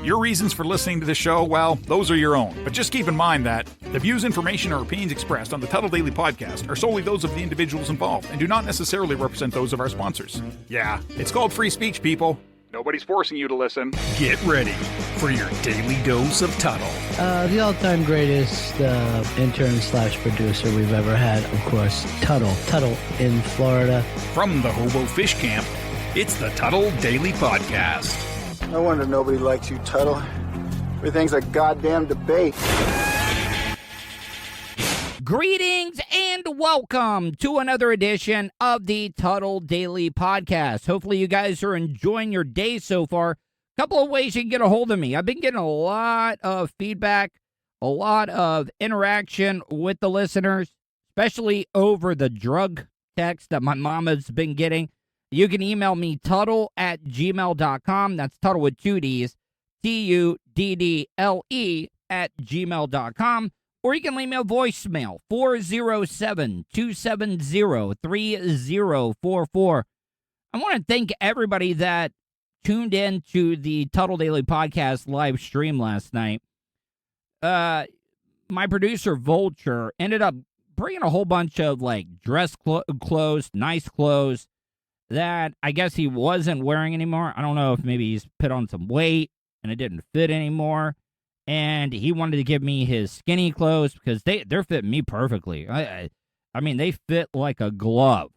Your reasons for listening to the show, well, those are your own. But just keep in mind that the views, information, or opinions expressed on the Tuddle Daily Podcast are solely those of the individuals involved and do not necessarily represent those of our sponsors. Yeah, it's called free speech, people. Nobody's forcing you to listen. Get ready for your daily dose of Tuddle. The all-time greatest intern/producer we've ever had, of course, Tuddle. Tuddle in Florida. From the Hobo Fish Camp, it's the Tuddle Daily Podcast. No wonder nobody likes you, Tuddle. Everything's a goddamn debate. Greetings and welcome to another edition of the Tuddle Daily Podcast. Hopefully you guys are enjoying your day so far. A couple of ways you can get a hold of me. I've been getting a lot of feedback, a lot of interaction with the listeners, especially over the drug text that my mom has been getting. You can email me, tuddle@gmail.com. That's Tuddle with two D's, Tuddle @gmail.com. Or you can leave me a voicemail, 407-270-3044. I want to thank everybody that tuned in to the Tuddle Daily Podcast live stream last night. My producer, Vulture, ended up bringing a whole bunch of, dress clothes, nice clothes, that I guess he wasn't wearing anymore. I don't know if maybe he's put on some weight and it didn't fit anymore. And he wanted to give me his skinny clothes because they're fitting me perfectly. I mean, they fit like a glove.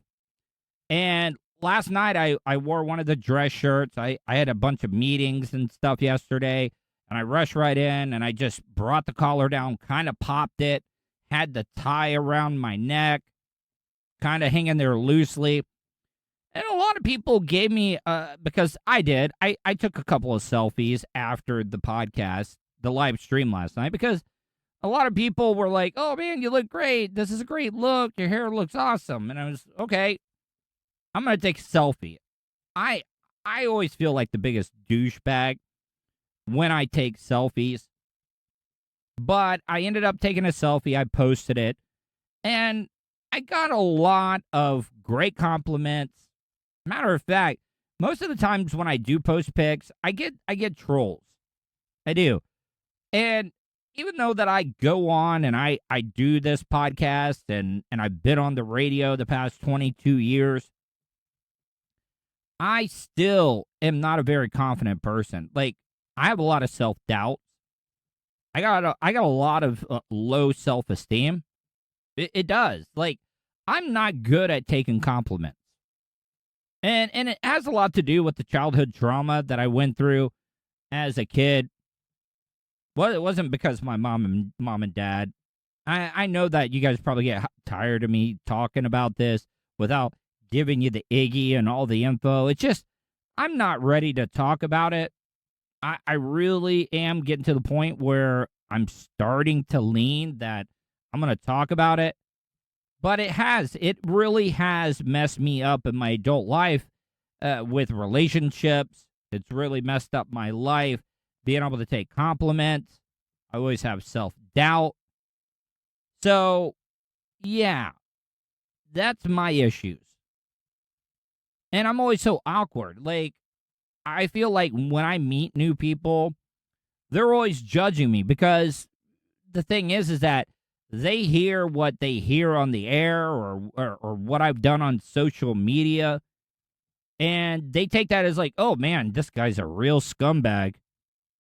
And last night I wore one of the dress shirts. I had a bunch of meetings and stuff yesterday, and I rushed right in, and I just brought the collar down, kind of popped it, had the tie around my neck, kind of hanging there loosely. And a lot of people gave me, because I did, I took a couple of selfies after the podcast, the live stream last night, because a lot of people were like, oh man, you look great. This is a great look. Your hair looks awesome. And I was, okay, I'm going to take a selfie. I always feel like the biggest douchebag when I take selfies, but I ended up taking a selfie. I posted it, and I got a lot of great compliments. Matter of fact, most of the times when I do post pics, I get trolls. I do. And even though that I go on and I do this podcast and I've been on the radio the past 22 years, I still am not a very confident person. Like, I have a lot of self-doubt. I got a lot of low self-esteem. It does. Like, I'm not good at taking compliments. And it has a lot to do with the childhood trauma that I went through as a kid. Well, it wasn't because my mom and dad. I know that you guys probably get tired of me talking about this without giving you the Iggy and all the info. It's just, I'm not ready to talk about it. I really am getting to the point where I'm starting to lean that I'm going to talk about it. But it really has messed me up in my adult life with relationships. It's really messed up my life. Being able to take compliments. I always have self-doubt. So, yeah, that's my issues. And I'm always so awkward. Like, I feel like when I meet new people, they're always judging me because the thing is that they hear what they hear on the air or what I've done on social media, and they take that as like, oh, man, this guy's a real scumbag.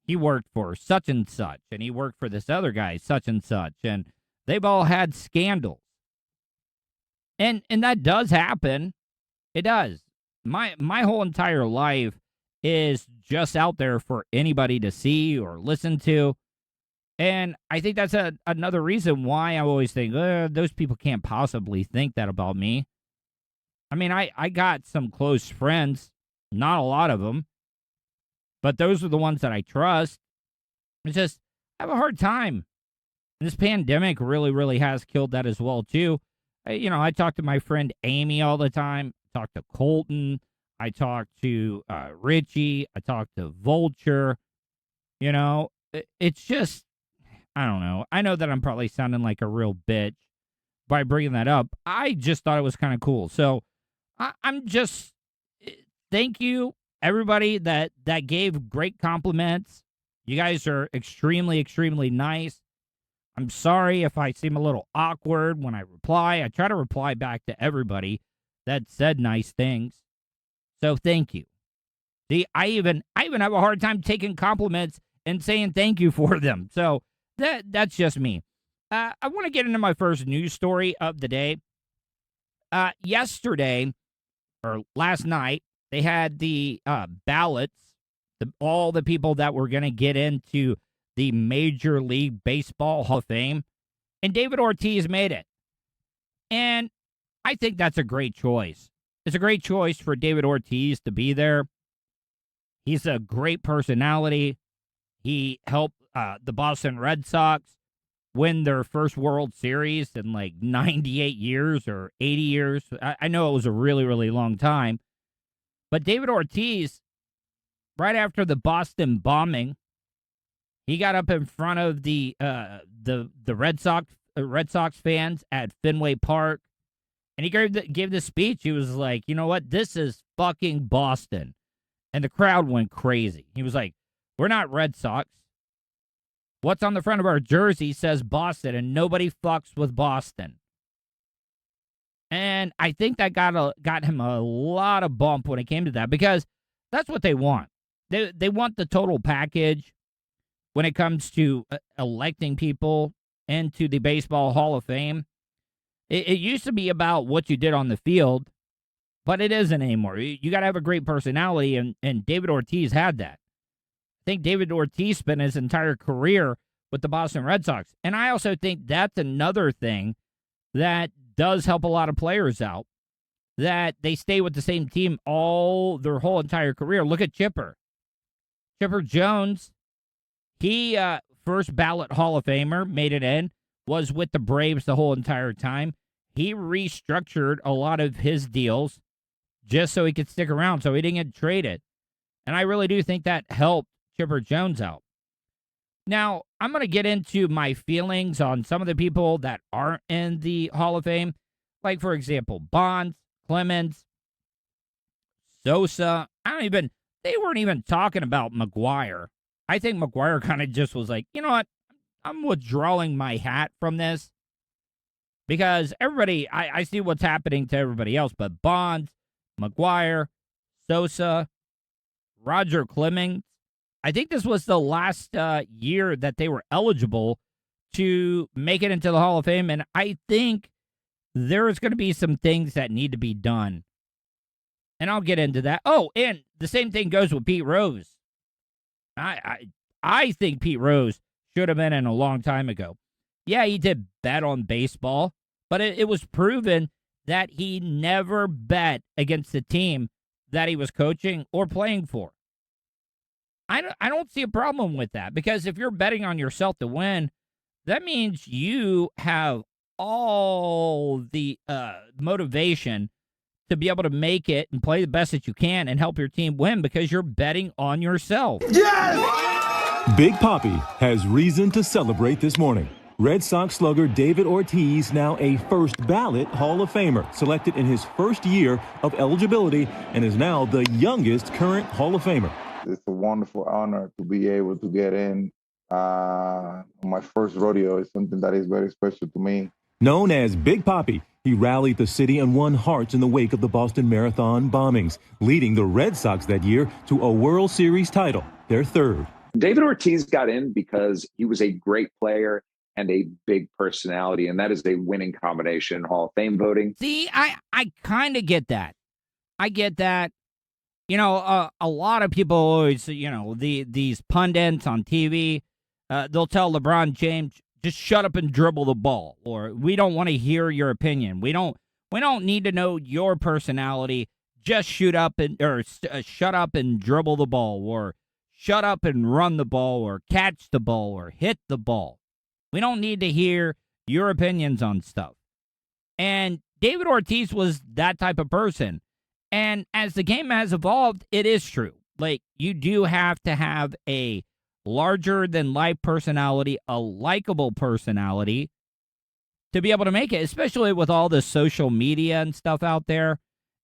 He worked for such and such, and he worked for this other guy, such and such, and they've all had scandals. And that does happen. It does. My whole entire life is just out there for anybody to see or listen to. And I think that's another reason why I always think, those people can't possibly think that about me. I mean, I got some close friends, not a lot of them, but those are the ones that I trust. It's just, I have a hard time. And this pandemic really, really has killed that as well, too. I talk to my friend Amy all the time. I talk to Colton. I talk to Richie. I talk to Vulture. It's just, I don't know. I know that I'm probably sounding like a real bitch by bringing that up. I just thought it was kind of cool. So I'm just, thank you, everybody that gave great compliments. You guys are extremely, extremely nice. I'm sorry if I seem a little awkward when I reply. I try to reply back to everybody that said nice things. So thank you. See, I even have a hard time taking compliments and saying thank you for them. So that's just me. I want to get into my first news story of the day. Yesterday, or last night, they had the ballots, all the people that were going to get into the Major League Baseball Hall of Fame, and David Ortiz made it. And I think that's a great choice. It's a great choice for David Ortiz to be there. He's a great personality. He helped the Boston Red Sox win their first World Series in like 98 years or 80 years. I know it was a really, really long time. But David Ortiz, right after the Boston bombing, he got up in front of the Red Sox fans at Fenway Park, and he gave this speech. He was like, you know what? This is fucking Boston. And the crowd went crazy. He was like, we're not Red Sox. What's on the front of our jersey says Boston, and nobody fucks with Boston. And I think that got him a lot of bump when it came to that, because that's what they want. They want the total package when it comes to electing people into the Baseball Hall of Fame. It used to be about what you did on the field, but it isn't anymore. You got to have a great personality, and David Ortiz had that. I think David Ortiz spent his entire career with the Boston Red Sox. And I also think that's another thing that does help a lot of players out, that they stay with the same team their whole entire career. Look at Chipper. Chipper Jones, he first ballot Hall of Famer, made it in, was with the Braves the whole entire time. He restructured a lot of his deals just so he could stick around, so he didn't get traded. And I really do think that helped Chipper Jones out. Now, I'm going to get into my feelings on some of the people that aren't in the Hall of Fame. Like, for example, Bonds, Clements, Sosa. They weren't even talking about McGuire. I think McGuire kind of just was like, you know what? I'm withdrawing my hat from this. Because everybody, I see what's happening to everybody else, but Bonds, McGuire, Sosa, Roger Clemens, I think this was the last year that they were eligible to make it into the Hall of Fame, and I think there's going to be some things that need to be done. And I'll get into that. Oh, and the same thing goes with Pete Rose. I think Pete Rose should have been in a long time ago. Yeah, he did bet on baseball, but it was proven that he never bet against the team that he was coaching or playing for. I don't see a problem with that, because if you're betting on yourself to win, that means you have all the motivation to be able to make it and play the best that you can and help your team win, because you're betting on yourself. Yes! Big Papi has reason to celebrate this morning. Red Sox slugger David Ortiz, now a first ballot Hall of Famer, selected in his first year of eligibility, and is now the youngest current Hall of Famer. It's a wonderful honor to be able to get in. My first rodeo is something that is very special to me. Known as Big Papi, he rallied the city and won hearts in the wake of the Boston Marathon bombings, leading the Red Sox that year to a World Series title, their third. David Ortiz got in because he was a great player and a big personality, and that is a winning combination in Hall of Fame voting. See, I kind of get that. I get that. You know, a lot of people always, you know, these pundits on TV, they'll tell LeBron James, just shut up and dribble the ball, or we don't want to hear your opinion. We don't need to know your personality. Just shut up and dribble the ball, or shut up and run the ball, or catch the ball, or hit the ball. We don't need to hear your opinions on stuff. And David Ortiz was that type of person. And as the game has evolved, it is true. Like, you do have to have a larger-than-life personality, a likable personality, to be able to make it, especially with all the social media and stuff out there.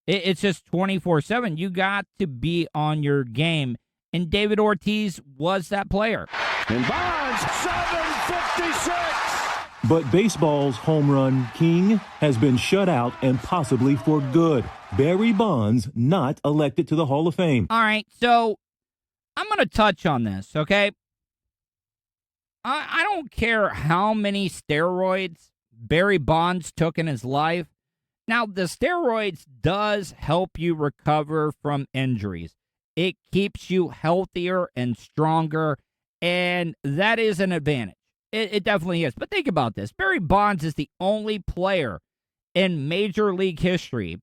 It's just 24/7. You got to be on your game And David Ortiz was that player. And Bonds, 756. But baseball's home run king has been shut out, and possibly for good. Barry Bonds not elected to the Hall of Fame. All right, so I'm going to touch on this, okay? I don't care how many steroids Barry Bonds took in his life. Now, the steroids does help you recover from injuries. It keeps you healthier and stronger, and that is an advantage. It definitely is. But think about this. Barry Bonds is the only player in Major League history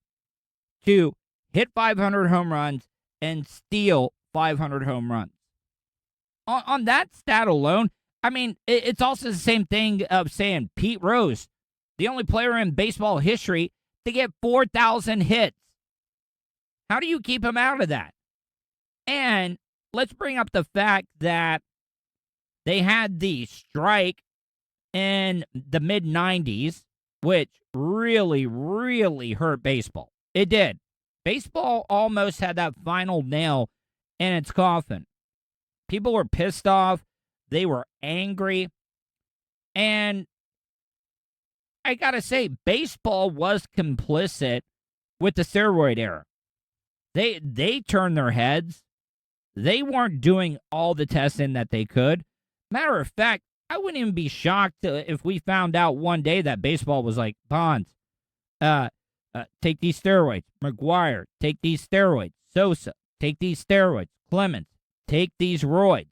to hit 500 home runs and steal 500 home runs. On that stat alone, I mean, it's also the same thing of saying Pete Rose, the only player in baseball history to get 4,000 hits. How do you keep him out of that? And let's bring up the fact that they had the strike in the mid-90s, which really, really hurt baseball. It did. Baseball almost had that final nail in its coffin. People were pissed off. They were angry. And I got to say, baseball was complicit with the steroid era. They turned their heads. They weren't doing all the testing that they could. Matter of fact, I wouldn't even be shocked if we found out one day that baseball was like, Bonds, take these steroids. McGuire, take these steroids. Sosa, take these steroids. Clements, take these roids.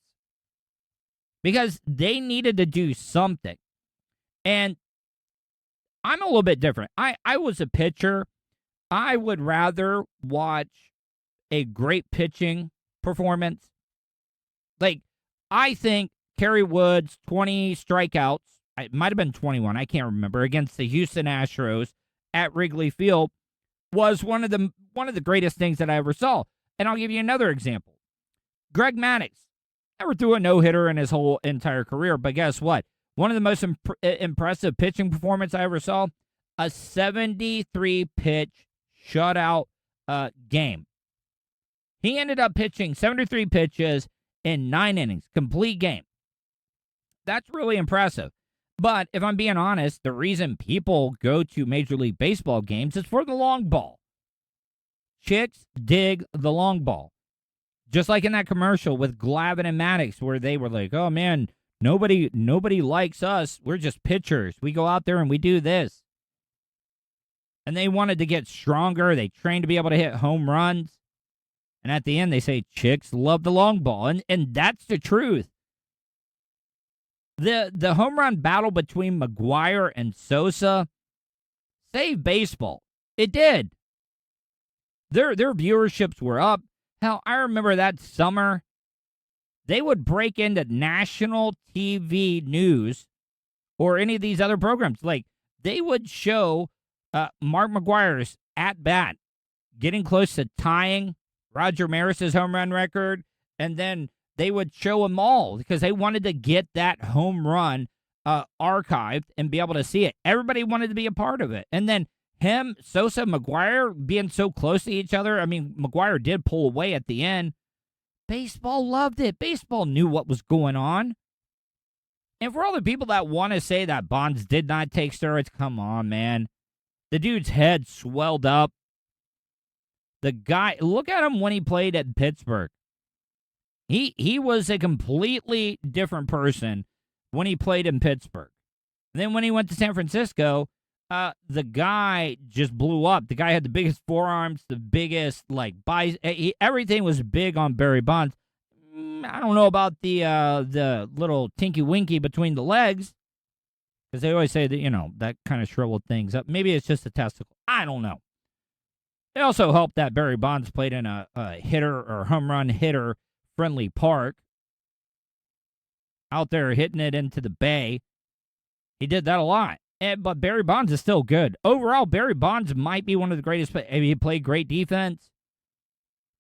Because they needed to do something. And I'm a little bit different. I was a pitcher. I would rather watch a great pitching performance. Like, I think Kerry Wood's 20 strikeouts, it might have been 21, I can't remember, against the Houston Astros at Wrigley Field was one of the greatest things that I ever saw. And I'll give you another example. Greg Maddux never threw a no-hitter in his whole entire career, but guess what? One of the most impressive pitching performances I ever saw, a 73-pitch shutout game. He ended up pitching 73 pitches in 9 innings, complete game. That's really impressive. But if I'm being honest, the reason people go to Major League Baseball games is for the long ball. Chicks dig the long ball. Just like in that commercial with Glavine and Maddux, where they were like, oh man, nobody likes us. We're just pitchers. We go out there and we do this. And they wanted to get stronger. They trained to be able to hit home runs. And at the end, they say, chicks love the long ball. And that's the truth. The home run battle between McGuire and Sosa saved baseball. It did. Their viewerships were up. Hell, I remember that summer, they would break into national TV news or any of these other programs. Like, they would show Mark McGuire's at-bat getting close to tying Roger Maris's home run record, and then they would show them all because they wanted to get that home run archived and be able to see it. Everybody wanted to be a part of it. And then him, Sosa, McGuire being so close to each other. I mean, McGuire did pull away at the end. Baseball loved it. Baseball knew what was going on. And for all the people that want to say that Bonds did not take steroids, come on, man. The dude's head swelled up. The guy, look at him when he played at Pittsburgh. He was a completely different person when he played in Pittsburgh. And then when he went to San Francisco, the guy just blew up. The guy had the biggest forearms, the biggest, everything was big on Barry Bonds. I don't know about the little tinky winky between the legs, because they always say that, that kind of shriveled things up. Maybe it's just a testicle. I don't know. It also helped that Barry Bonds played in a hitter or home run hitter friendly park out there hitting it into the bay. He did that a lot. But Barry Bonds is still good. Overall, Barry Bonds might be one of the greatest. He played great defense.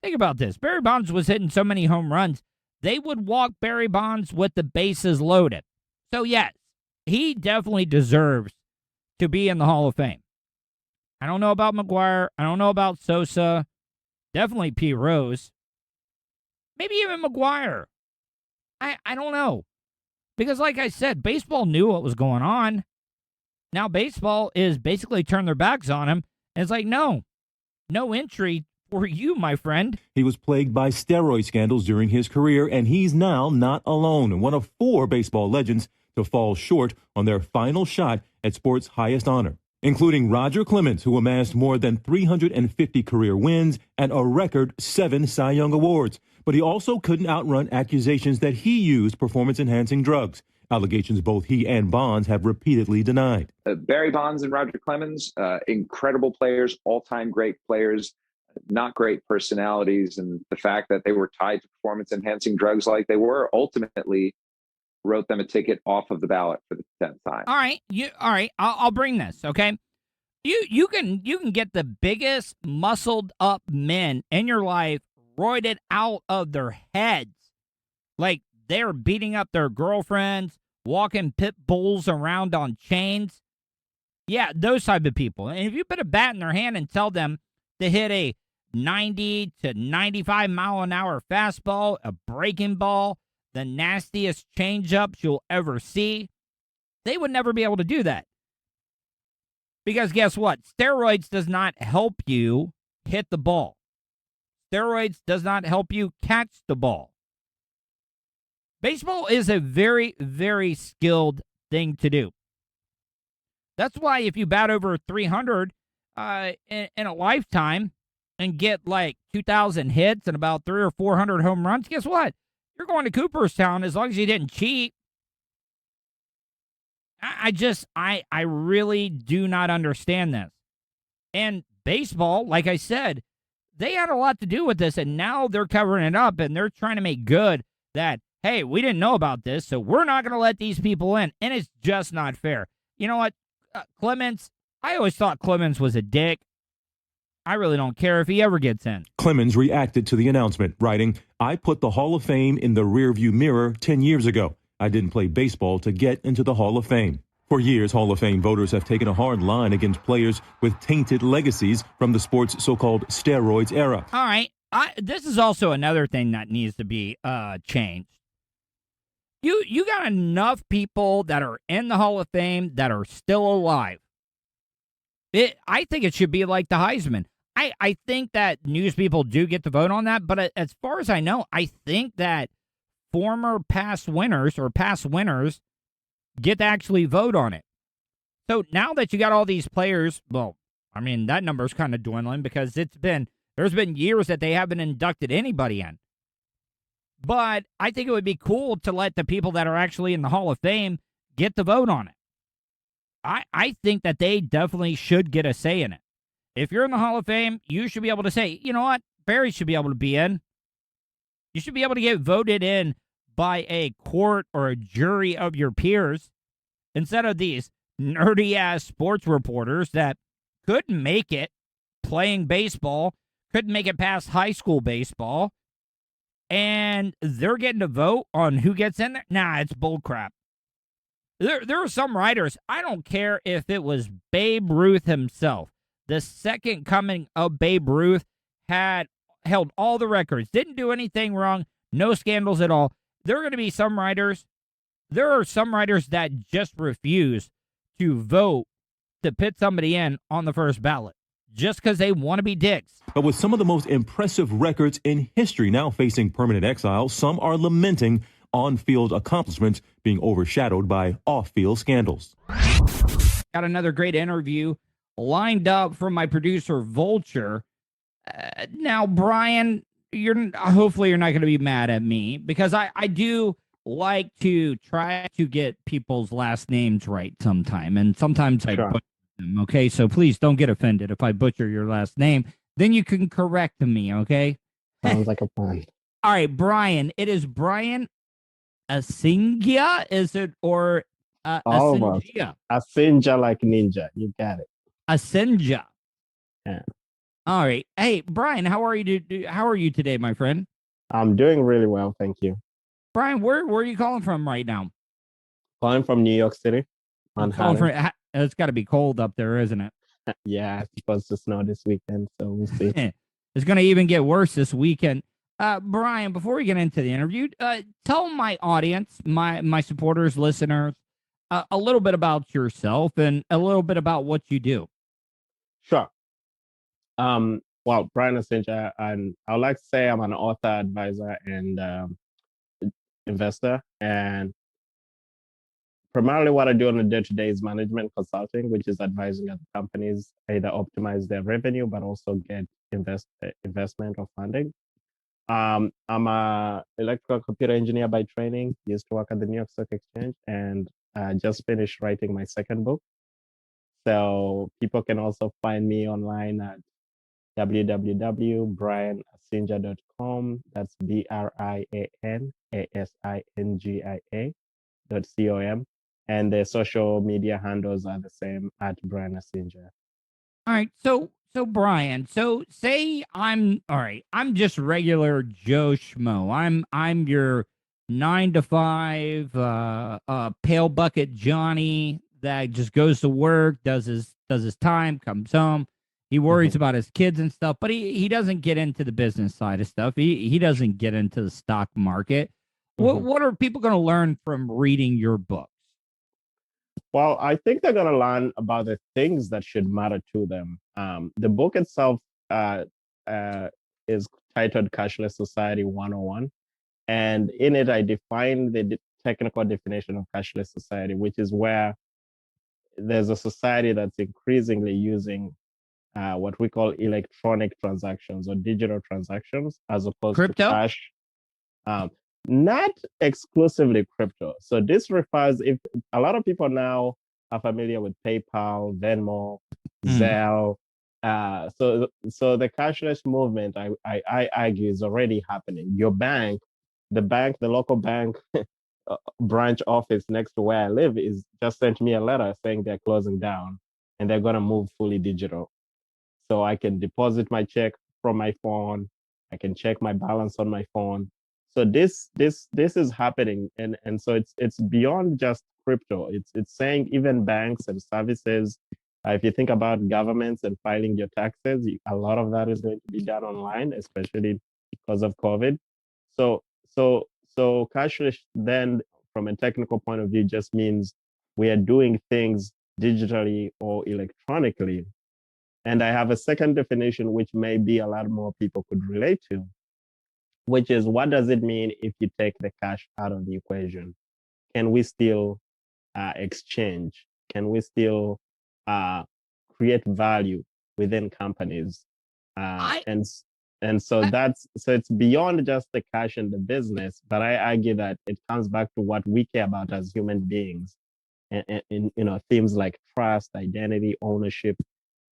Think about this. Barry Bonds was hitting so many home runs, they would walk Barry Bonds with the bases loaded. So, yes, he definitely deserves to be in the Hall of Fame. I don't know about McGuire. I don't know about Sosa. Definitely Pete Rose. Maybe even McGuire. I don't know. Because like I said, baseball knew what was going on. Now baseball is basically turned their backs on him. And it's like, no entry for you, my friend. He was plagued by steroid scandals during his career, and he's now not alone. One of 4 baseball legends to fall short on their final shot at sport's highest honor, including Roger Clements, who amassed more than 350 career wins and a record 7 Cy Young Awards. But he also couldn't outrun accusations that he used performance-enhancing drugs, allegations both he and Bonds have repeatedly denied. Barry Bonds and Roger Clemens, incredible players, all-time great players, not great personalities. And the fact that they were tied to performance-enhancing drugs like they were ultimately wrote them a ticket off of the ballot for the 10th time. All right. I'll bring this, okay? You can get the biggest muscled up men in your life roided out of their heads. Like they're beating up their girlfriends, walking pit bulls around on chains. Yeah, those type of people. And if you put a bat in their hand and tell them to hit a 90 to 95 mile an hour fastball, a breaking ball, the nastiest changeups you'll ever see, they would never be able to do that. Because guess what? Steroids does not help you hit the ball. Steroids does not help you catch the ball. Baseball is a very, very skilled thing to do. That's why if you bat over 300 in a lifetime and get like 2,000 hits and about 300 or 400 home runs, guess what? You're going to Cooperstown as long as you didn't cheat. I really do not understand this. And baseball, like I said, they had a lot to do with this, and now they're covering it up, and they're trying to make good that, hey, we didn't know about this, so we're not going to let these people in, and it's just not fair. You know what? Clements, I always thought Clements was a dick. I really don't care if he ever gets in. Clemens reacted to the announcement, writing, "I put the Hall of Fame in the rearview mirror 10 years ago. I didn't play baseball to get into the Hall of Fame." For years, Hall of Fame voters have taken a hard line against players with tainted legacies from the sport's so-called steroids era. All right. This is also another thing that needs to be changed. You got enough people that are in the Hall of Fame that are still alive. I think it should be like the Heisman. I think that news people do get to vote on that, but as far as I know, I think that former past winners or past winners get to actually vote on it. So now that you got all these players, well, I mean, that number's kind of dwindling because there's been years that they haven't inducted anybody in. But I think it would be cool to let the people that are actually in the Hall of Fame get the vote on it. I think that they definitely should get a say in it. If you're in the Hall of Fame, you should be able to say, you know what, Barry should be able to be in. You should be able to get voted in by a court or a jury of your peers instead of these nerdy-ass sports reporters that couldn't make it playing baseball, couldn't make it past high school baseball, and they're getting to vote on who gets in there? Nah, it's bullcrap. There are some writers, I don't care if it was Babe Ruth himself, the second coming of Babe Ruth, held all the records, didn't do anything wrong, no scandals at all. There are going to be some writers, there are some writers that just refuse to vote to put somebody in on the first ballot just because they want to be dicks. But with some of the most impressive records in history now facing permanent exile, some are lamenting on-field accomplishments being overshadowed by off-field scandals. Got another great interview lined up from my producer, Vulture. Now, Brian, hopefully you're not going to be mad at me because I do like to try to get people's last names right sometime, and sometimes I butcher them, okay? So please don't get offended if I butcher your last name. Then you can correct me, okay? Sounds like a plan. All right, Brian. It is Brian Asingia, is it, or Asingia? Asingia like ninja. You got it. Asingia. Yeah. All right. Hey, Brian, how are you? How are you today, my friend? I'm doing really well, thank you. Brian, where are you calling from right now? Calling from New York City. It's got to be cold up there, isn't it? Yeah, it's supposed to snow this weekend, so we'll see. It's going to even get worse this weekend. Brian, before we get into the interview, tell my audience, my supporters, listeners, a little bit about yourself and a little bit about what you do. Sure. Well, Brian Asingia, and I would like to say I'm an author, advisor, and investor. And primarily what I do on a day-to-day is management consulting, which is advising other companies either optimize their revenue, but also get investment or funding. I'm a electrical computer engineer by training, used to work at the New York Stock Exchange, and just finished writing my second book. So people can also find me online at www.brianasingia.com. That's BrianAsingia.com. And the social media handles are the same at Brian Asingia. All right. So Brian, so say I'm just regular Joe Schmo. I'm your 9 to 5 pale bucket Johnny that just goes to work, does his time, comes home. He worries about his kids and stuff, but he doesn't get into the business side of stuff. He doesn't get into the stock market. What are people going to learn from reading your books? Well, I think they're going to learn about the things that should matter to them. The book itself is titled Cashless Society 101. And in it, I define the technical definition of cashless society, which is where there's a society that's increasingly using what we call electronic transactions or digital transactions as opposed crypto? to cash. Not exclusively crypto. So this refers, if a lot of people now are familiar with PayPal, Venmo, Zelle. So the cashless movement, I argue, is already happening. Your bank, the local bank branch office next to where I live is just sent me a letter saying they're closing down and they're going to move fully digital. So I can deposit my check from my phone. I can check my balance on my phone. So this is happening, and so it's beyond just crypto. It's saying even banks and services. If you think about governments and filing your taxes, a lot of that is going to be done online, especially because of COVID. So cashless then, from a technical point of view, just means we are doing things digitally or electronically. And I have a second definition, which maybe a lot more people could relate to, which is, what does it mean if you take the cash out of the equation? Can we still exchange? Can we still create value within companies? And so it's beyond just the cash and the business, but I argue that it comes back to what we care about as human beings, and themes like trust, identity, ownership.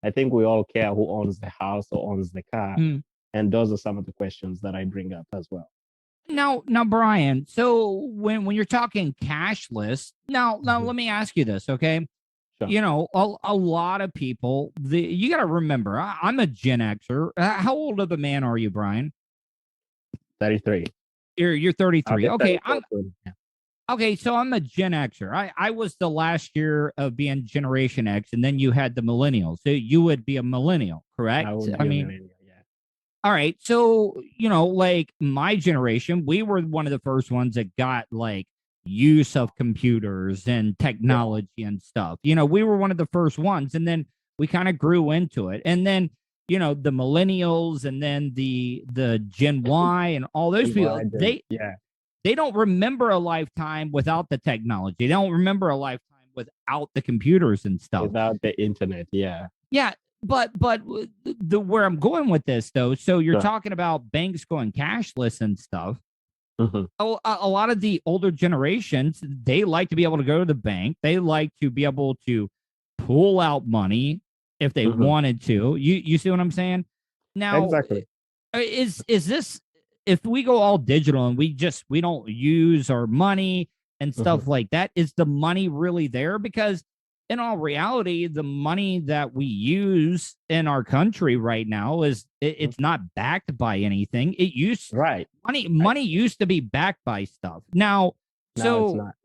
I think we all care who owns the house or owns the car. And those are some of the questions that I bring up as well. Now, Brian, so when you're talking cashless, now let me ask you this, okay? Sure. A lot of people, you got to remember, I'm a Gen Xer. How old of a man are you, Brian? 33. You're 33. Okay. Okay, so I'm a Gen Xer. I was the last year of being Generation X, and then you had the millennials. So you would be a millennial, correct? I mean, all right. So, like my generation, we were one of the first ones that got like use of computers and technology and stuff. We were one of the first ones, and then we kind of grew into it. And then, the millennials and then the Gen Y and all those people, they don't remember a lifetime without the technology. They don't remember a lifetime without the computers and stuff. Without the internet, yeah. Yeah. But where I'm going with this, though, so you're talking about banks going cashless and stuff. A lot of the older generations, they like to be able to go to the bank. They like to be able to pull out money if they wanted to. You see what I'm saying? Now, exactly. Is this, if we go all digital and we don't use our money and stuff like that, is the money really there? Because in all reality, the money that we use in our country right now it's not backed by anything. Money used to be backed by stuff. Now it's not.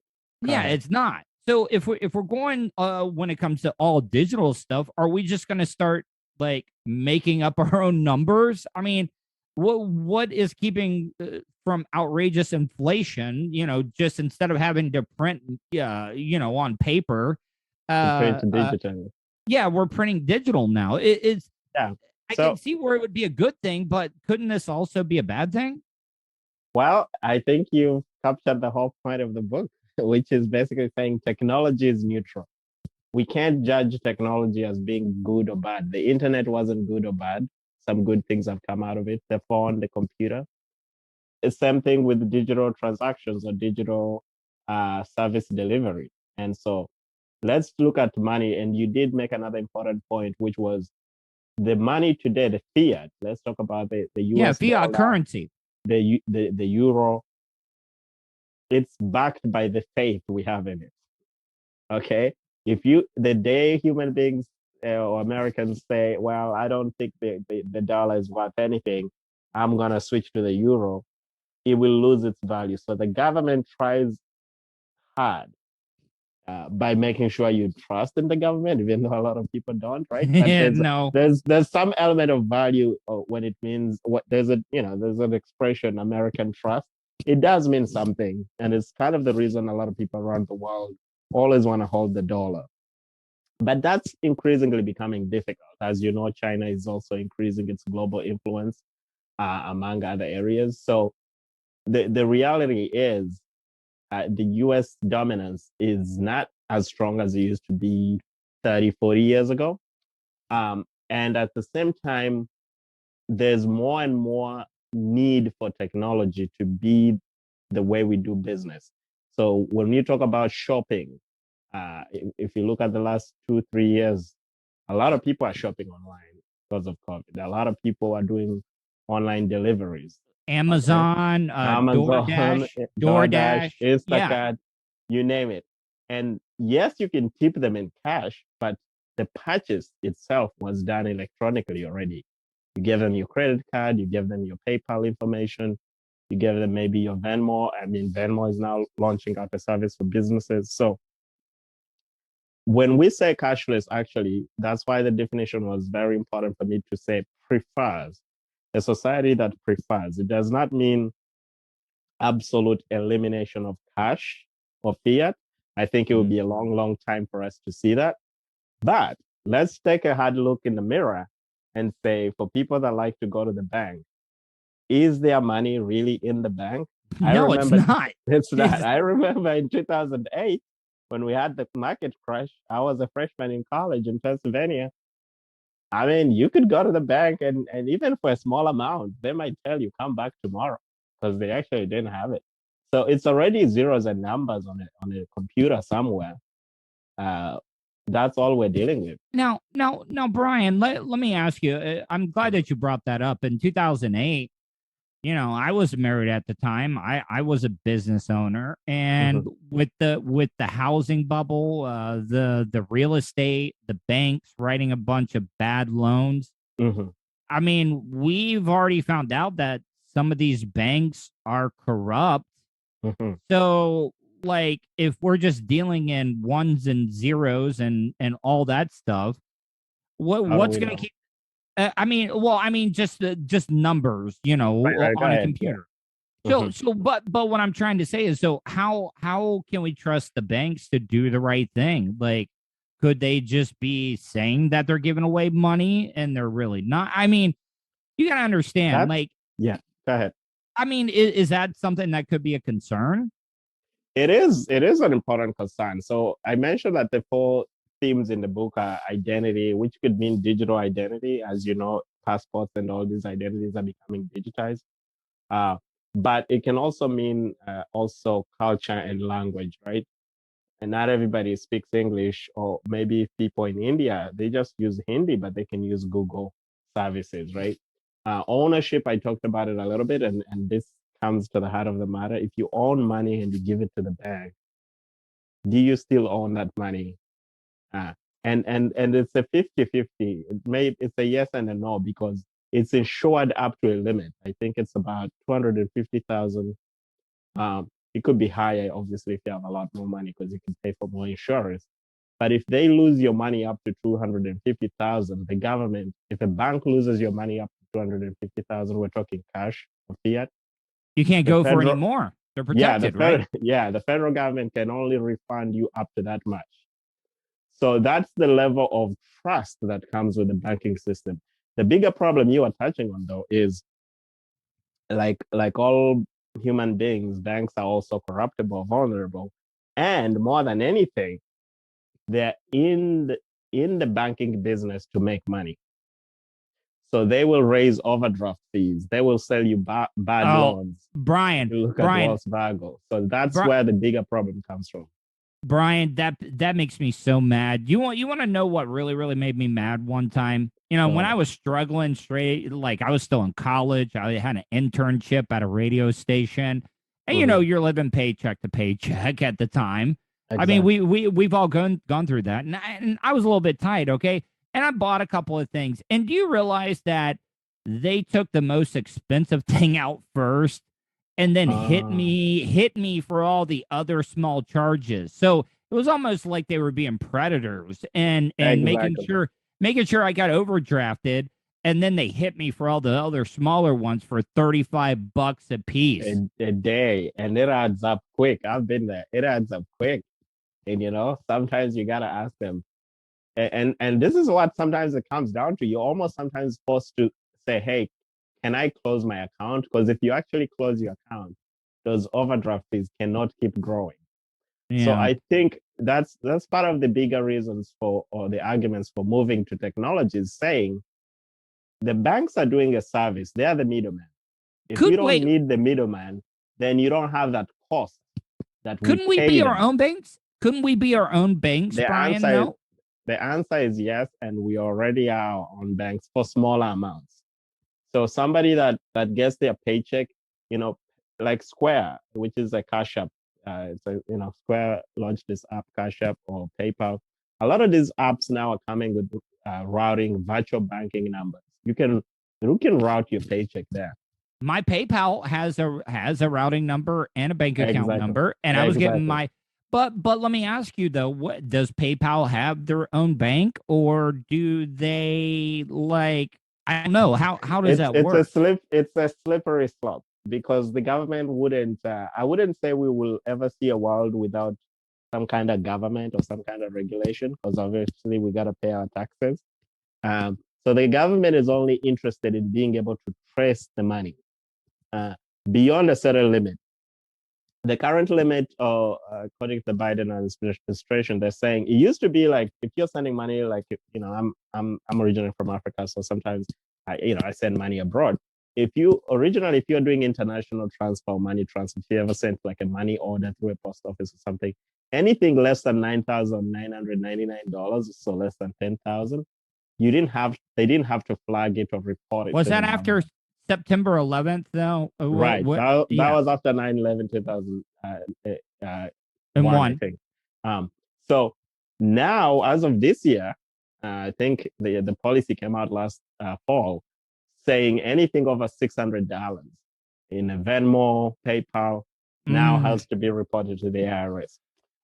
It's not. So if we're going when it comes to all digital stuff, are we just going to start like making up our own numbers? I mean, what is keeping from outrageous inflation? Just instead of having to print, on paper, print digitally. Yeah, we're printing digital now. It's yeah. I can see where it would be a good thing, but couldn't this also be a bad thing? Well, I think you captured the whole point of the book, which is basically saying technology is neutral. We can't judge technology as being good or bad. The internet wasn't good or bad. Some good things have come out of it. The phone, the computer. It's same thing with digital transactions or digital service delivery. And so let's look at money. And you did make another important point, which was the money today, the fiat. Let's talk about the US fiat dollar, currency. The euro. It's backed by the faith we have in it. Okay. The day human beings or Americans say, well, I don't think the dollar is worth anything, I'm going to switch to the euro, it will lose its value. So the government tries hard by making sure you trust in the government, even though a lot of people don't, right? But there's some element of value when it means there's an expression, American trust. It does mean something, and it's kind of the reason a lot of people around the world always want to hold the dollar. But that's increasingly becoming difficult. As you know, China is also increasing its global influence among other areas. So the reality is the US dominance is not as strong as it used to be 30, 40 years ago. And at the same time, there's more and more need for technology to be the way we do business. So when you talk about shopping, if you look at the last 2-3 years, a lot of people are shopping online because of COVID. A lot of people are doing online deliveries. Amazon, DoorDash, Instacart, you name it. And yes, you can tip them in cash, but the purchase itself was done electronically already. You give them your credit card, you give them your PayPal information, you give them maybe your Venmo. I mean, Venmo is now launching out a service for businesses. So when we say cashless, actually, that's why the definition was very important for me to say prefers. A society that prefers. It does not mean absolute elimination of cash or fiat. I think it will be a long, long time for us to see that. But let's take a hard look in the mirror and say, for people that like to go to the bank, is their money really in the bank? No, it's not. It's not. I remember in 2008, when we had the market crash, I was a freshman in college in Pennsylvania. I mean, you could go to the bank and even for a small amount, they might tell you, come back tomorrow, because they actually didn't have it. So it's already zeros and numbers on a computer somewhere. That's all we're dealing with. Now, Brian, let me ask you, I'm glad that you brought that up. In 2008, I was married at the time. I was a business owner, and with the housing bubble, the real estate, the banks writing a bunch of bad loans. I mean, we've already found out that some of these banks are corrupt. So, like, if we're just dealing in ones and zeros and all that stuff, what's going to keep? Just numbers, on a computer. Yeah. But what I'm trying to say is, so how can we trust the banks to do the right thing? Like, could they just be saying that they're giving away money and they're really not? I mean, you got to understand, go ahead. I mean, is that something that could be a concern? It is an important concern. So I mentioned that the four themes in the book are identity, which could mean digital identity. As you know, passports and all these identities are becoming digitized. But it can also mean also culture and language, right? And not everybody speaks English, or maybe people in India, they just use Hindi, but they can use Google services, right? Ownership, I talked about it a little bit, and this comes to the heart of the matter. If you own money and you give it to the bank, do you still own that money? And it's a 50-50. It's a yes and a no, because it's insured up to a limit. I think it's about 250,000. It could be higher, obviously, if you have a lot more money, because you can pay for more insurance. But if they lose your money up to 250,000, the government, if a bank loses your money up to 250,000. We're talking cash or fiat. You can't go for any more. They're protected, right? Yeah, the federal government can only refund you up to that much. So that's the level of trust that comes with the banking system. The bigger problem you are touching on, though, is like all human beings, banks are also corruptible, vulnerable, and more than anything, they're in the banking business to make money. So they will raise overdraft fees. They will sell you bad loans. Brian, look at Wells Fargo. So that's where the bigger problem comes from. Brian, that makes me so mad. You want to know what really made me mad one time? You know, when I was struggling like I was still in college, I had an internship at a radio station. And you know, you're living paycheck to paycheck at the time. Exactly. I mean, we've all gone through that. And I was a little bit tight, okay? And I bought a couple of things. And do you realize that they took the most expensive thing out first and then hit me for all the other small charges? So it was almost like they were being predators and making sure I got overdrafted. And then they hit me for all the other smaller ones for $35 a piece. A day. And it adds up quick. I've been there. It adds up quick. And, you know, sometimes you got to ask them. And this is what sometimes it comes down to. You're almost sometimes forced to say, hey, can I close my account? Because if you actually close your account, those overdraft fees cannot keep growing. Yeah. So I think that's part of the bigger reasons or the arguments for moving to technologies, saying the banks are doing a service. They are the middleman. If you don't need the middleman, then you don't have that cost. Couldn't we be our own banks? Couldn't we be our own banks, Brian? No? The answer is yes, and we already are on banks for smaller amounts. So somebody that gets their paycheck, you know, like Square, which is a Cash App. Square launched this app, Cash App or PayPal. A lot of these apps now are coming with routing virtual banking numbers. You can route your paycheck there. My PayPal has a routing number and a bank account number, and I was getting my. But let me ask you though, what does PayPal have their own bank, or do they I don't know how does that work? It's a slippery slope because the government wouldn't. I wouldn't say we will ever see a world without some kind of government or some kind of regulation, because obviously we got to pay our taxes. So the government is only interested in being able to trace the money beyond a certain limit. The current limit, according to the Biden administration, they're saying it used to be like if you're sending money, like I'm originally from Africa, so sometimes I send money abroad. If you're doing international transfer, money transfer, if you ever sent like a money order through a post office or something, anything less than $9,999, so less than $10,000, they didn't have to flag it or report it. Was that after September 11th, though? Right. That was after 9/11, 2001, I think. So now, as of this year, I think the policy came out last fall, saying anything over $600 in a Venmo, PayPal now has to be reported to the IRS,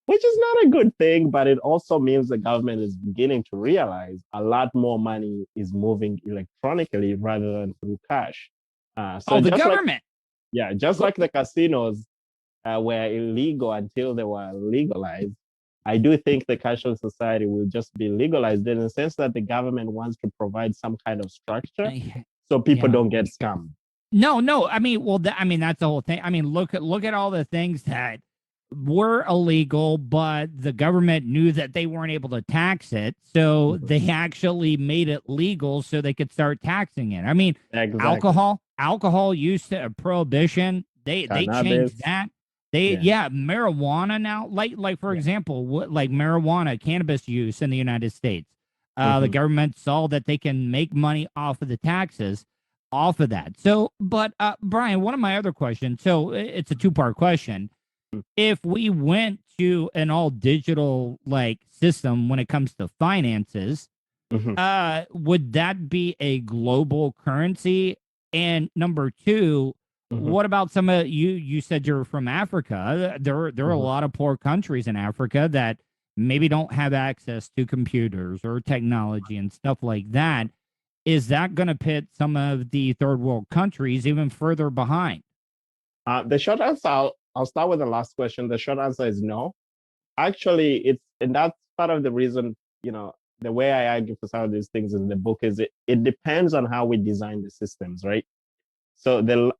which is not a good thing, but it also means the government is beginning to realize a lot more money is moving electronically rather than through cash. The government. Just like the casinos were illegal until they were legalized, I do think the Cashless Society will just be legalized in the sense that the government wants to provide some kind of structure so people don't get scammed. No. I mean, that's the whole thing. I mean, look at all the things that were illegal, but the government knew that they weren't able to tax it, so they actually made it legal so they could start taxing it. I mean, alcohol used to prohibition. They changed that. Marijuana now, like for example, like marijuana, cannabis use in the United States. The government saw that they can make money off of the taxes off of that. So, but Brian, one of my other questions. So it's a two-part question. If we went to an all digital system when it comes to finances, would that be a global currency? And number two, what about some of you said you're from Africa? There are a lot of poor countries in Africa that maybe don't have access to computers or technology and stuff like that. is that going to pit some of the third world countries even further behind? The short answer, I'll start with the last question. The short answer is no. Actually, and that's part of the reason, the way I argue for some of these things in the book is it depends on how we design the systems, right? So the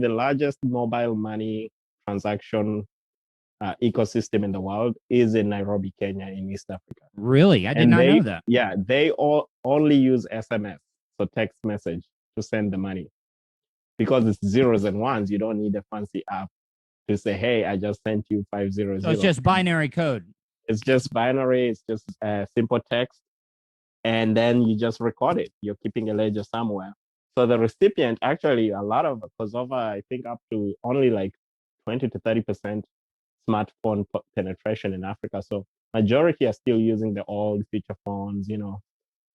largest mobile money transaction ecosystem in the world is in Nairobi, Kenya, in East Africa. Really? I did not know that. Yeah, they all only use SMS, so text message, to send the money. Because it's zeros and ones, you don't need a fancy app to say, hey, I just sent you 500. So it's just binary code. It's just binary. It's just simple text. And then you just record it. You're keeping a ledger somewhere. So the recipient, actually, a lot of, because over, I think, up to only like 20 to 30% smartphone penetration in Africa. So majority are still using the old feature phones, the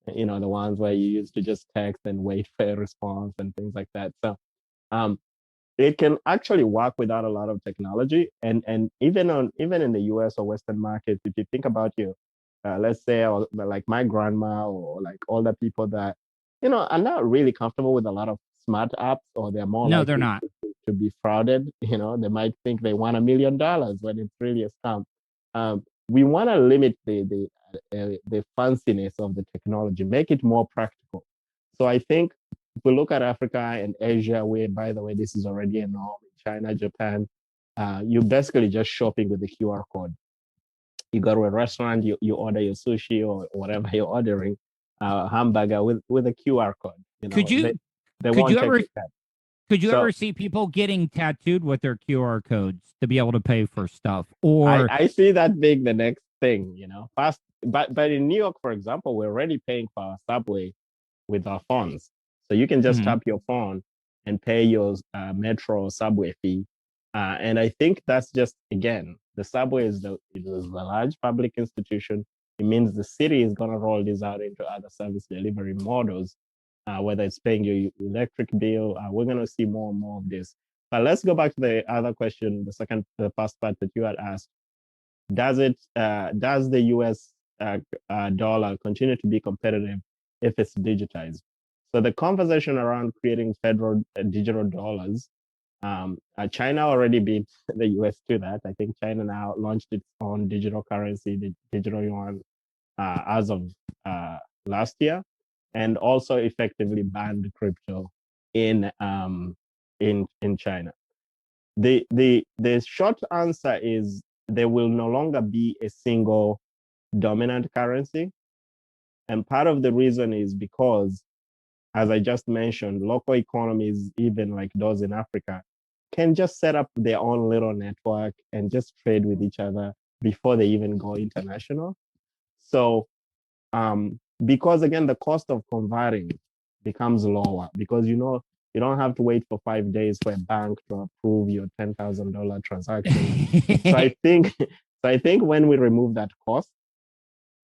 ones where you used to just text and wait for a response and things like that. So it can actually work without a lot of technology. And even in the US or Western markets, if you think about let's say like my grandma or like older people that, are not really comfortable with a lot of smart apps, or they're more no, they're not to be frauded. They might think they won $1 million when it's really a scam. We want to limit the fanciness of the technology, make it more practical. So I think if we look at Africa and Asia, where, by the way, this is already a norm, China, Japan, you're basically just shopping with the QR code. You go to a restaurant, you order your sushi or whatever you're ordering, hamburger with a QR code. Could you ever see people getting tattooed with their QR codes to be able to pay for stuff? Or I see that being the next thing, fast. But in New York, for example, we're already paying for our subway with our phones. So you can just tap your phone and pay your metro or subway fee. And I think that's just, again, the subway is a large public institution. It means the city is going to roll this out into other service delivery models, whether it's paying your electric bill. We're going to see more and more of this. But let's go back to the other question, the first part that you had asked. Does the US dollar continue to be competitive if it's digitized? So the conversation around creating federal digital dollars, China already beat the US to that. I think China now launched its own digital currency, the digital yuan, as of last year, and also effectively banned crypto in China. The short answer is there will no longer be a single dominant currency. And part of the reason is because, as I just mentioned, local economies, even like those in Africa, can just set up their own little network and just trade with each other before they even go international. So, because again, the cost of converting becomes lower because you don't have to wait for 5 days for a bank to approve your $10,000 transaction. So I think when we remove that cost,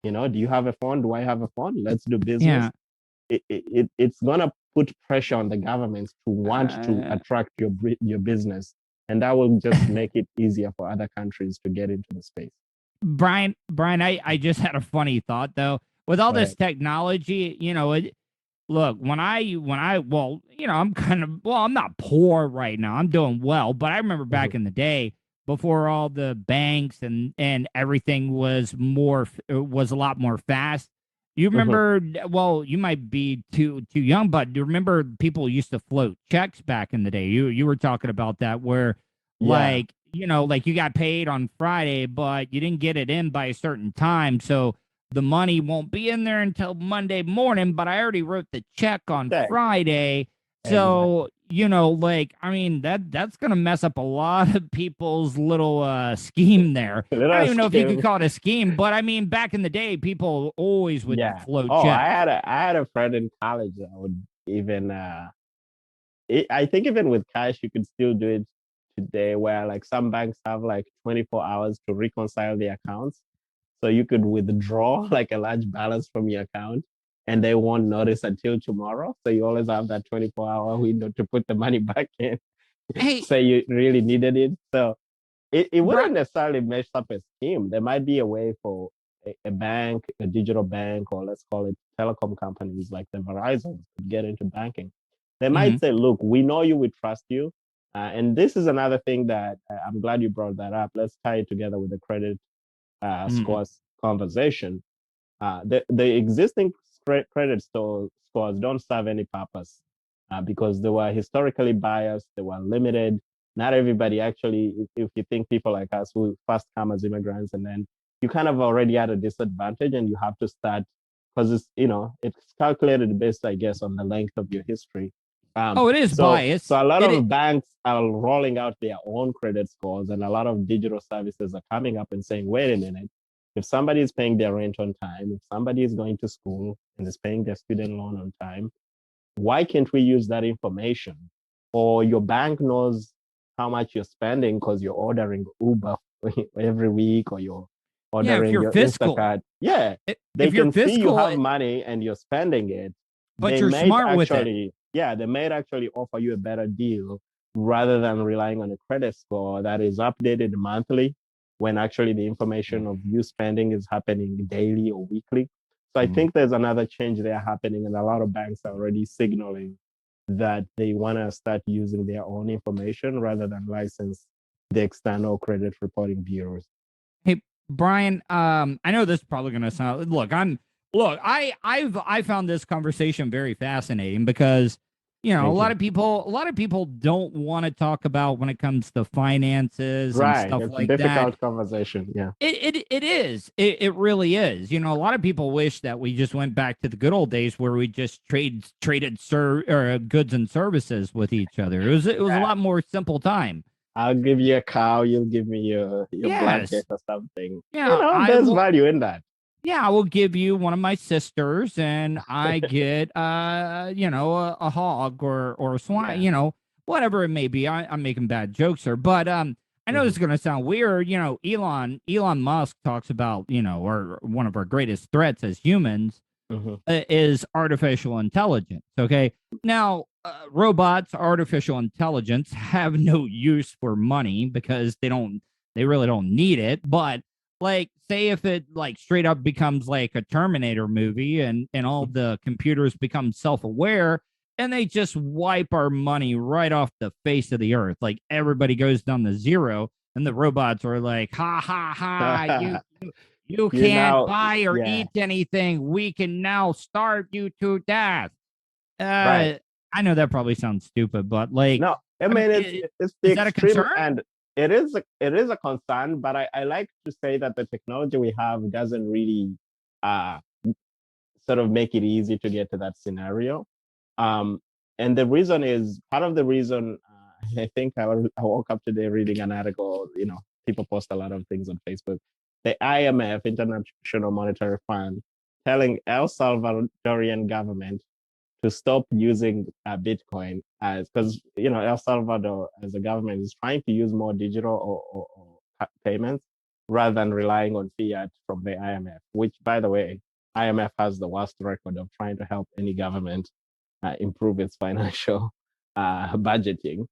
do you have a phone? Do I have a phone? Let's do business. Yeah. It's gonna put pressure on the governments to want to attract your business, and that will just make it easier for other countries to get into the space. Brian, I just had a funny thought though. With all this technology, look, when I'm not poor right now. I'm doing well, but I remember back in the day before all the banks and everything was a lot more fast. You remember, well, you might be too young, but do you remember people used to float checks back in the day? You were talking about that where like you got paid on Friday, but you didn't get it in by a certain time. So the money won't be in there until Monday morning, but I already wrote the check on Friday. So, that's going to mess up a lot of people's little scheme there. I don't even know if you could call it a scheme, but I mean, back in the day, people always would float checks. I had a friend in college that would even, I think even with cash, you could still do it today where like some banks have like 24 hours to reconcile the accounts. So you could withdraw like a large balance from your account and they won't notice until tomorrow. So you always have that 24-hour window to put the money back in. Say you really needed it. So it wouldn't necessarily mess up a scheme. There might be a way for a bank, a digital bank, or let's call it telecom companies like the Verizon get into banking, they might say, look, we know you, we trust you. And this is another thing that I'm glad you brought that up. Let's tie it together with the credit scores conversation. The existing credit scores don't serve any purpose because they were historically biased, they were limited. Not everybody actually, if you think people like us who first come as immigrants and then you kind of already at a disadvantage and you have to start because it's calculated based, I guess, on the length of your history. It is biased. So a lot of banks are rolling out their own credit scores, and a lot of digital services are coming up and saying, wait a minute, if somebody is paying their rent on time, if somebody is going to school and is paying their student loan on time, why can't we use that information? Or your bank knows how much you're spending because you're ordering Uber every week, or you're ordering your fiscal. Instacart. Yeah, they can see you have money and you're spending it. But you're smart with it. Yeah, they might actually offer you a better deal rather than relying on a credit score that is updated monthly when actually the information of you spending is happening daily or weekly. So I think there's another change there happening, and a lot of banks are already signaling that they want to start using their own information rather than license the external credit reporting bureaus. Hey, Brian, I know this is probably going to sound, I found this conversation very fascinating because, a lot of people don't want to talk about when it comes to finances and stuff it's like that. It's a difficult that. conversation. Yeah, it is. It really is. A lot of people wish that we just went back to the good old days where we just traded goods and services with each other. It was a lot more simple time. I'll give you a cow, you'll give me your blanket or something. Yeah, there's value in that. Yeah, I will give you one of my sisters, and I get, a hog or a swine, whatever it may be. I'm making bad jokes here, but I know this is going to sound weird. Elon Musk talks about, or one of our greatest threats as humans is artificial intelligence. Okay, now robots, artificial intelligence have no use for money because they really don't need it, but like, say if it straight up becomes like a Terminator movie and all the computers become self-aware and they just wipe our money right off the face of the earth. Like everybody goes down to zero and the robots are like, ha, ha, ha, you can't buy or eat anything. We can now starve you to death. Right. I know that probably sounds stupid, but no, I mean, it's the is that a concern? And it is a concern, but I like to say that the technology we have doesn't really sort of make it easy to get to that scenario. And the reason is, part of the reason, I think I woke up today reading an article, people post a lot of things on Facebook. The IMF, International Monetary Fund, telling El Salvadorian government to stop using Bitcoin because El Salvador as a government is trying to use more digital or payments rather than relying on fiat from the IMF, which, by the way, IMF has the worst record of trying to help any government improve its financial budgeting.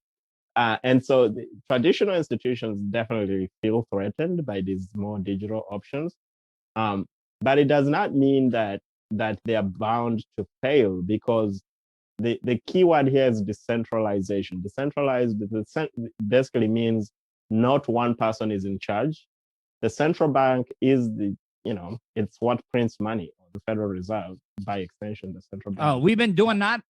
And so the traditional institutions definitely feel threatened by these more digital options. But it does not mean that they are bound to fail, because the key word here is decentralization. Decentralized basically means not one person is in charge. The central bank is it's what prints money, or the Federal Reserve, by extension, the central bank. Oh, we've been doing that.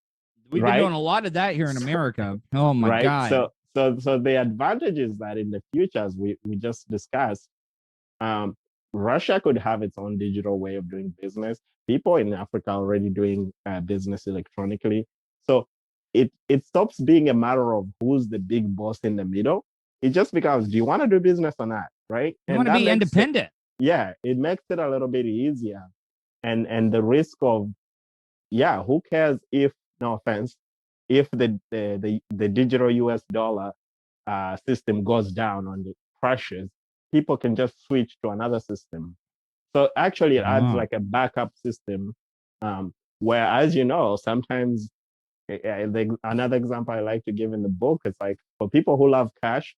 We've been doing a lot of that here in America. Oh my God. So the advantage is that in the future, as we just discussed, Russia could have its own digital way of doing business. People in Africa are already doing business electronically. So it stops being a matter of who's the big boss in the middle. It just becomes, do you want to do business or not, right? You want to be independent. It makes it a little bit easier. And the risk of, who cares if, no offense, if the digital US dollar system goes down on the crashes, people can just switch to another system. So actually it adds like a backup system where, as you know, sometimes another example I like to give in the book is like, for people who love cash,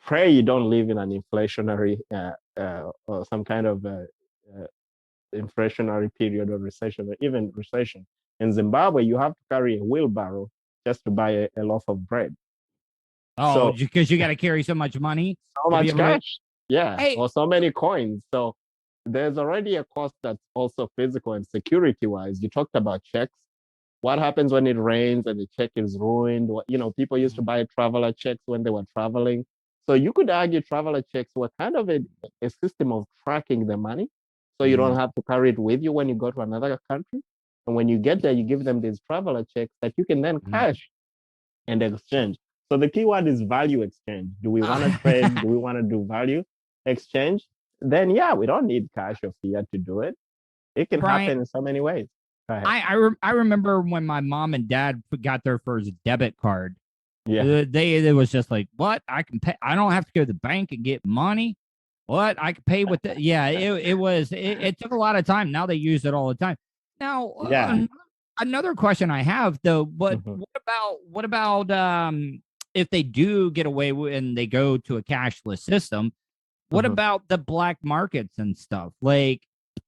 pray you don't live in an inflationary or some kind of inflationary period or recession, or even recession. In Zimbabwe, you have to carry a wheelbarrow just to buy a loaf of bread. Oh, because you got to carry so much money. So much cash. Yeah. Hey. Or so many coins. So there's already a cost that's also physical and security wise. You talked about checks. What happens when it rains and the check is ruined? People used to buy traveler checks when they were traveling. So you could argue traveler checks were kind of a system of tracking the money. So you don't have to carry it with you when you go to another country. And when you get there, you give them these traveler checks that you can then cash and exchange. So the key word is value exchange. Do we want to trade? Do we want to do value exchange? Then, yeah, we don't need cash or fiat to do it. It can happen in so many ways. I remember when my mom and dad got their first debit card. Yeah, it was just like, what? I can pay. I don't have to go to the bank and get money. What? I can pay with the it took a lot of time. Now they use it all the time. Now, another question I have though, but what about if they do get away and they go to a cashless system? What about the black markets and stuff? Like,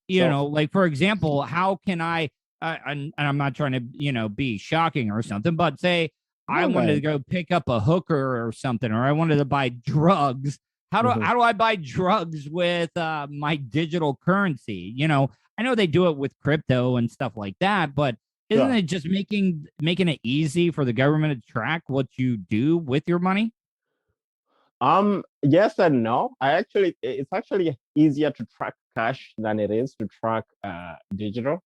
like for example, how can I? And I'm not trying to, be shocking or something, but say I wanted to go pick up a hooker or something, or I wanted to buy drugs. How do I buy drugs with my digital currency? I know they do it with crypto and stuff like that, but isn't it just making it easy for the government to track what you do with your money? Yes and no. It's actually easier to track cash than it is to track digital.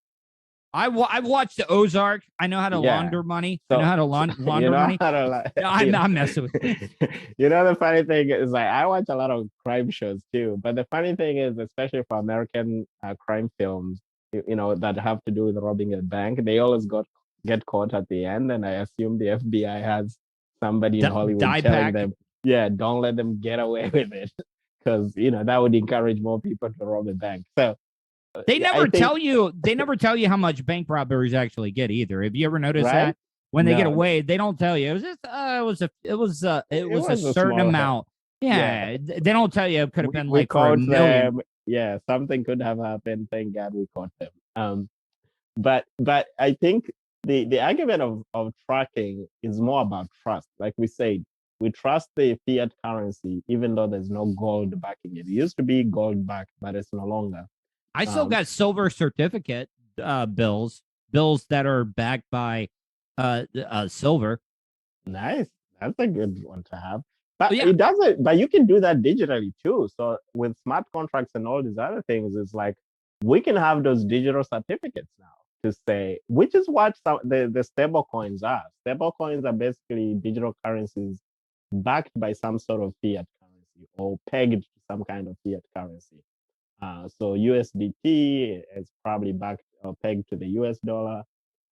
I've watched the Ozark. I know how to launder money. I know how to launder money. I'm not messing with it. The funny thing is, like, I watch a lot of crime shows too. But the funny thing is, especially for American crime films, that have to do with robbing a bank, they always get caught at the end. And I assume the FBI has somebody in Hollywood telling them, don't let them get away with it, because that would encourage more people to rob a bank. So they never tell you how much bank robberies actually get either. Have you ever noticed that when they get away, they don't tell you. It was a certain amount. Yeah, they don't tell you. It could have been like for $1 million. Yeah, something could have happened. Thank God we caught them. But I think the argument of tracking is more about trust. Like we said, we trust the fiat currency, even though there's no gold backing it. It used to be gold backed, but it's no longer. I still got silver certificate bills that are backed by silver. Nice. That's a good one to have. But it doesn't. But you can do that digitally too. So with smart contracts and all these other things, it's like we can have those digital certificates now to say, which is what the stable coins are. Stable coins are basically digital currencies backed by some sort of fiat currency or pegged to some kind of fiat currency. So USDT is probably backed or pegged to the US dollar.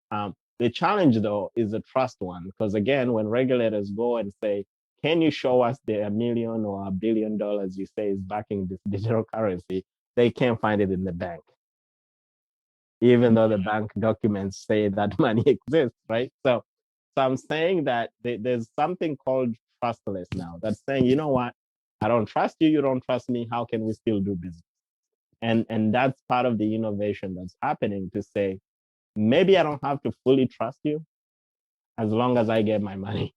The challenge, though, is the trust one, because again, when regulators go and say, can you show us the $1 million or $1 billion you say is backing this digital currency, they can't find it in the bank, even though the bank documents say that money exists, right? So I'm saying that there's something called trustless now. That's saying, you know what? I don't trust you. You don't trust me. How can we still do business? And that's part of the innovation that's happening, to say, maybe I don't have to fully trust you as long as I get my money.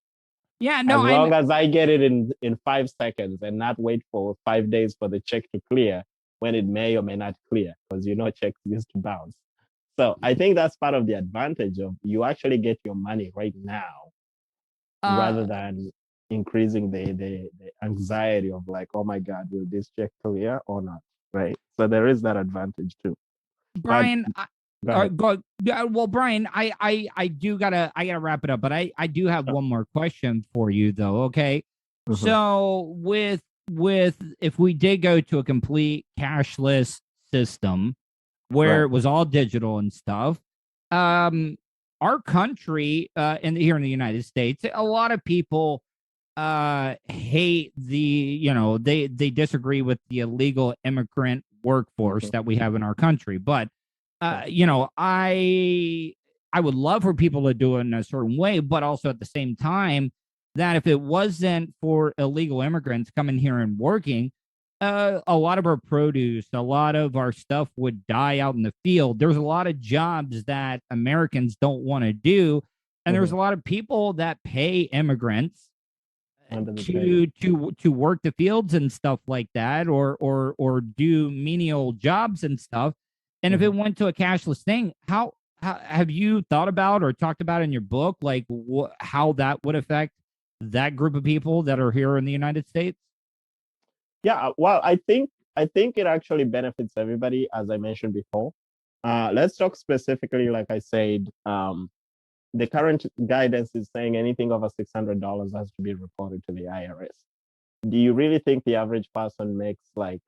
Yeah, no. As long as I get it in 5 seconds and not wait for 5 days for the check to clear, when it may or may not clear, because checks used to bounce. So I think that's part of the advantage of you actually get your money right now, rather than increasing the anxiety of like, oh my God, will this check clear or not? Right. So there is that advantage too. Brian, Brian, I gotta wrap it up, but I do have one more question for you though. Okay. So with if we did go to a complete cashless system where it was all digital and stuff, our country here in the United States, a lot of people hate they disagree with the illegal immigrant workforce that we have in our country. But I would love for people to do it in a certain way, but also at the same time, that if it wasn't for illegal immigrants coming here and working, a lot of our produce, a lot of our stuff would die out in the field. There's a lot of jobs that Americans don't want to do. And there's a lot of people that pay immigrants to work the fields and stuff like that, or do menial jobs and stuff. And if it went to a cashless thing, how have you thought about or talked about in your book, like how that would affect that group of people that are here in the United States? Yeah, well, I think it actually benefits everybody, as I mentioned before. Let's talk specifically, like I said, the current guidance is saying anything over $600 has to be reported to the IRS. Do you really think the average person makes like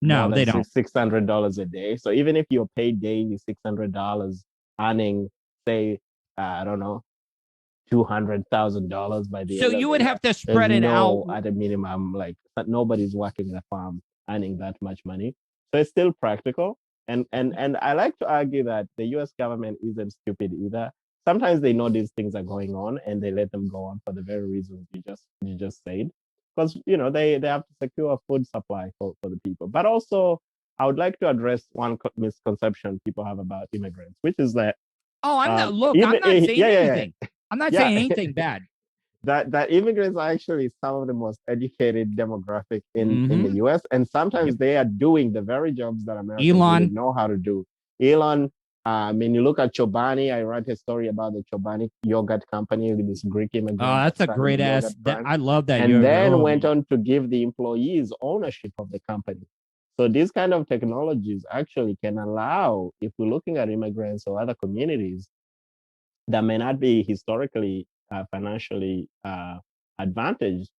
no, they don't $600 a day? So even if you're paid daily $600, earning say I don't know $200,000 by the so end you of would the have to spread it out at a minimum. Like nobody's working in a farm earning that much money, so it's still practical. And I like to argue that the U.S. government isn't stupid either. Sometimes they know these things are going on and they let them go on for the very reasons you just said, because they have to secure a food supply for the people. But also, I would like to address one misconception people have about immigrants, which is that I'm not saying anything. I'm not saying anything bad. That immigrants are actually some of the most educated demographic in the U.S. And sometimes they are doing the very jobs that Americans really know how to do. Elon, when you look at Chobani, I wrote a story about the Chobani yogurt company with this Greek immigrant. Oh, that's a great ass. I love that. And then went on to give the employees ownership of the company. So these kind of technologies actually can allow, if we're looking at immigrants or other communities that may not be historically financially advantaged,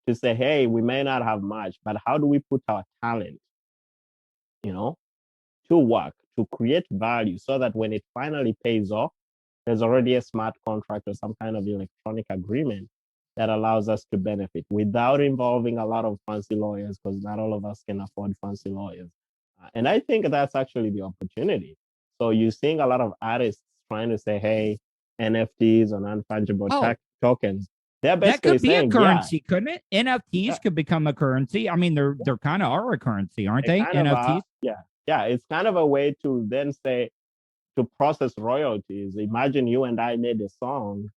to say, hey, we may not have much, but how do we put our talent, to work, to create value so that when it finally pays off, there's already a smart contract or some kind of electronic agreement that allows us to benefit without involving a lot of fancy lawyers, because not all of us can afford fancy lawyers. And I think that's actually the opportunity. So you're seeing a lot of artists trying to say, hey, NFTs or non-fungible tokens. They're basically that could be saying, a currency, couldn't it? NFTs could become a currency. I mean, they're kind of are a currency, aren't they? NFTs. Yeah. It's kind of a way to then say, to process royalties. Imagine you and I made a song.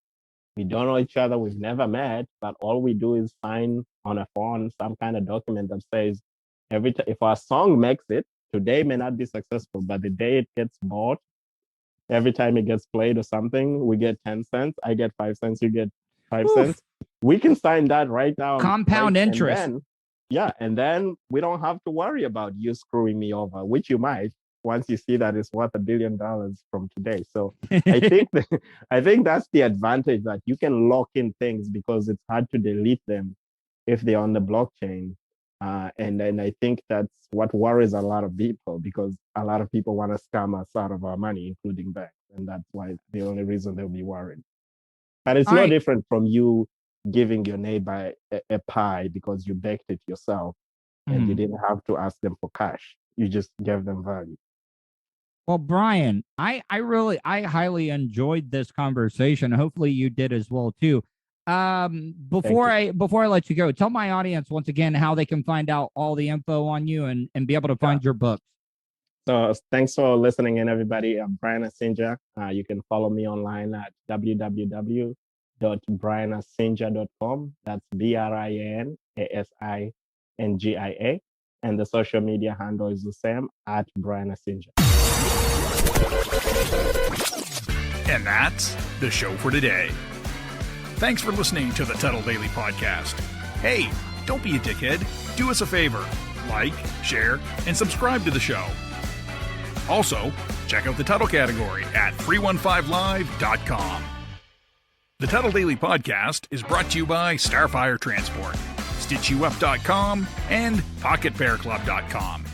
We don't know each other. We've never met, but all we do is sign on a phone some kind of document that says if our song makes it, today may not be successful, but the day it gets bought, every time it gets played or something, we get 10 cents. I get 5 cents. You get 5 cents. We can sign that right now. Compound interest. And then we don't have to worry about you screwing me over, which you might once you see that it's worth $1 billion from today. So I think that's the advantage, that you can lock in things because it's hard to delete them if they're on the blockchain. And then I think that's what worries a lot of people, because a lot of people want to scam us out of our money, including banks. And that's why the only reason they'll be worried. But it's no different from you giving your neighbor a pie because you baked it yourself and you didn't have to ask them for cash. You just gave them value. Well, Brian, I highly enjoyed this conversation. Hopefully you did as well too. Before I let you go, tell my audience once again how they can find out all the info on you and be able to find your books. So thanks for listening in, everybody. I'm Brian Asingia. You can follow me online at www.brianasingia.com. That's BrianAsingia. And the social media handle is the same, at Brian Asingia. And that's the show for today. Thanks for listening to the Tuddle Daily Podcast. Hey, don't be a dickhead. Do us a favor. Like, share, and subscribe to the show. Also, check out the Tuddle category at 315live.com. The Tuddle Daily Podcast is brought to you by Starfire Transport, StitchYouUp.com, and PocketPairClub.com.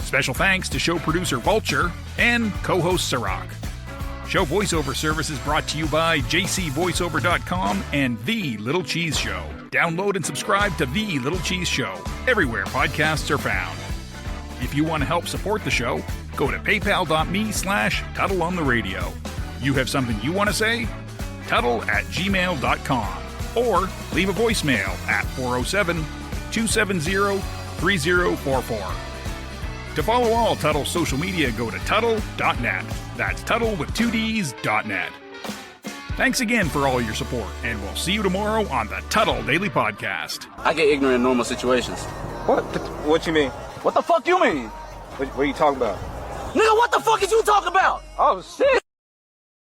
Special thanks to show producer Vulture and co-host Sirach. Show voiceover service is brought to you by jcvoiceover.com and The Little Cheese Show. Download and subscribe to The Little Cheese Show everywhere podcasts are found. If you want to help support the show, go to paypal.me/TuddleOnTheRadio. You have something you want to say? Tuddle@gmail.com. or leave a voicemail at 407-270-3044. To follow all Tuddle social media, go to Tuddle.net. That's Tuddle with 2Ds.net. Thanks again for all your support, and we'll see you tomorrow on the Tuddle Daily Podcast. I get ignorant in normal situations. What you mean? What the fuck you mean? What are you talking about? Nigga, what the fuck is you talking about? Oh, shit!